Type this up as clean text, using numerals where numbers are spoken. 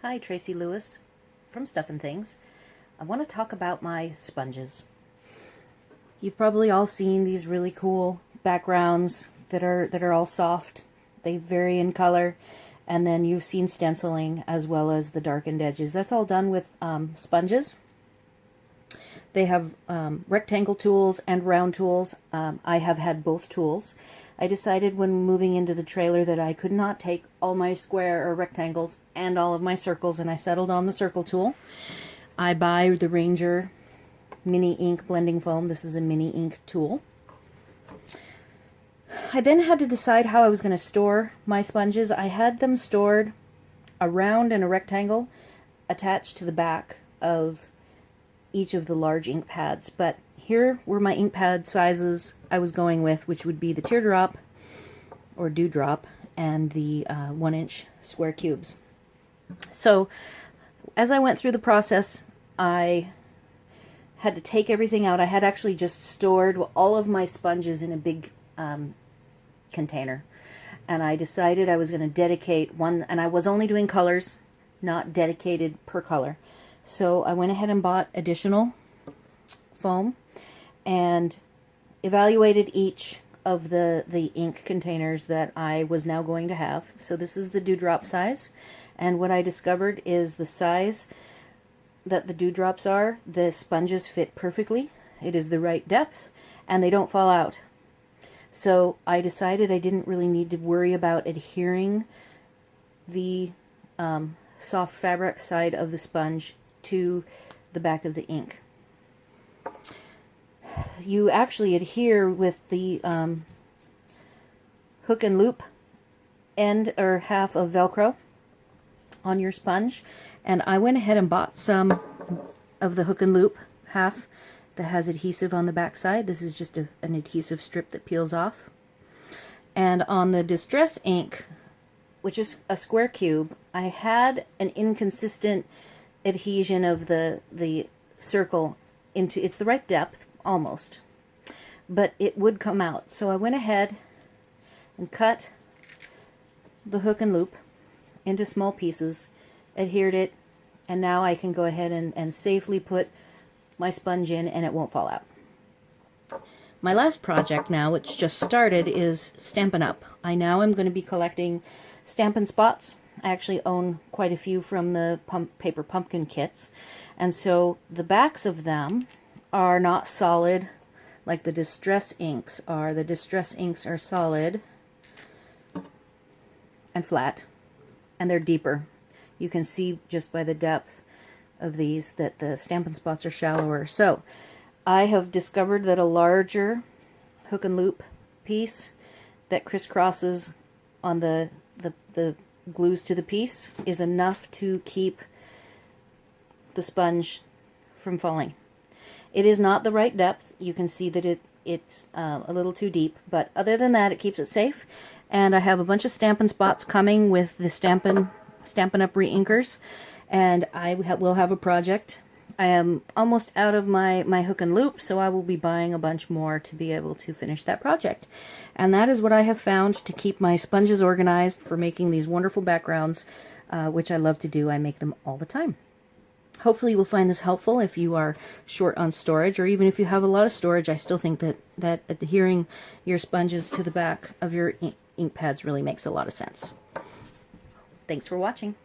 Hi, Tracy Lewis from Stuff and Things. I want to talk about my sponges. You've probably all seen these really cool backgrounds that are all soft. They vary in color, and then you've seen stenciling as well as the darkened edges. That's all done with sponges. They have rectangle tools and round tools. I have had both tools. I decided when moving into the trailer that I could not take all my square or rectangles and all of my circles, and I settled on the circle tool. I buy the Ranger Mini Ink Blending Foam. This is a mini ink tool. I then had to decide how I was going to store my sponges. I had them stored a round and a rectangle attached to the back of each of the large ink pads, but here were my ink pad sizes I was going with, which would be the teardrop or dewdrop and the 1-inch square cubes. So as I went through the process, I had to take everything out. I had actually just stored all of my sponges in a big container, and I decided I was going to dedicate one, and I was only doing colors, not dedicated per color. So I went ahead and bought additional foam and evaluated each of the ink containers that I was now going to have. So this is the dewdrop size, and what I discovered is the size that the dewdrops are, the sponges fit perfectly. It is the right depth, and they don't fall out. So I decided I didn't really need to worry about adhering the soft fabric side of the sponge to the back of the ink. You actually adhere with the hook and loop end or half of Velcro on your sponge, and I went ahead and bought some of the hook and loop half that has adhesive on the back side. This is just an adhesive strip that peels off. And on the Distress ink, which is a square cube, I had an inconsistent adhesion of the circle into, it's the right depth almost, but it would come out. So I went ahead and cut the hook and loop into small pieces, adhered it, and now I can go ahead and safely put my sponge in and it won't fall out. My last project now, which just started, is Stampin' Up! I now am going to be collecting Stampin' Spots. I actually own quite a few from the paper pumpkin kits, and so the backs of them are not solid like the Distress inks are. The Distress inks are solid and flat, and they're deeper. You can see just by the depth of these that the Stampin' Spots are shallower. So I have discovered that a larger hook and loop piece that crisscrosses on the glues to the piece is enough to keep the sponge from falling. It is not the right depth. You can see that it's a little too deep, but other than that, it keeps it safe. And I have a bunch of Stampin' Spots coming with the Stampin' Up! Re-inkers, and I will have a project. I am almost out of my hook and loop, so I will be buying a bunch more to be able to finish that project. And that is what I have found to keep my sponges organized for making these wonderful backgrounds, which I love to do. I make them all the time. Hopefully you will find this helpful if you are short on storage, or even if you have a lot of storage. I still think that adhering your sponges to the back of your ink pads really makes a lot of sense. Thanks for watching.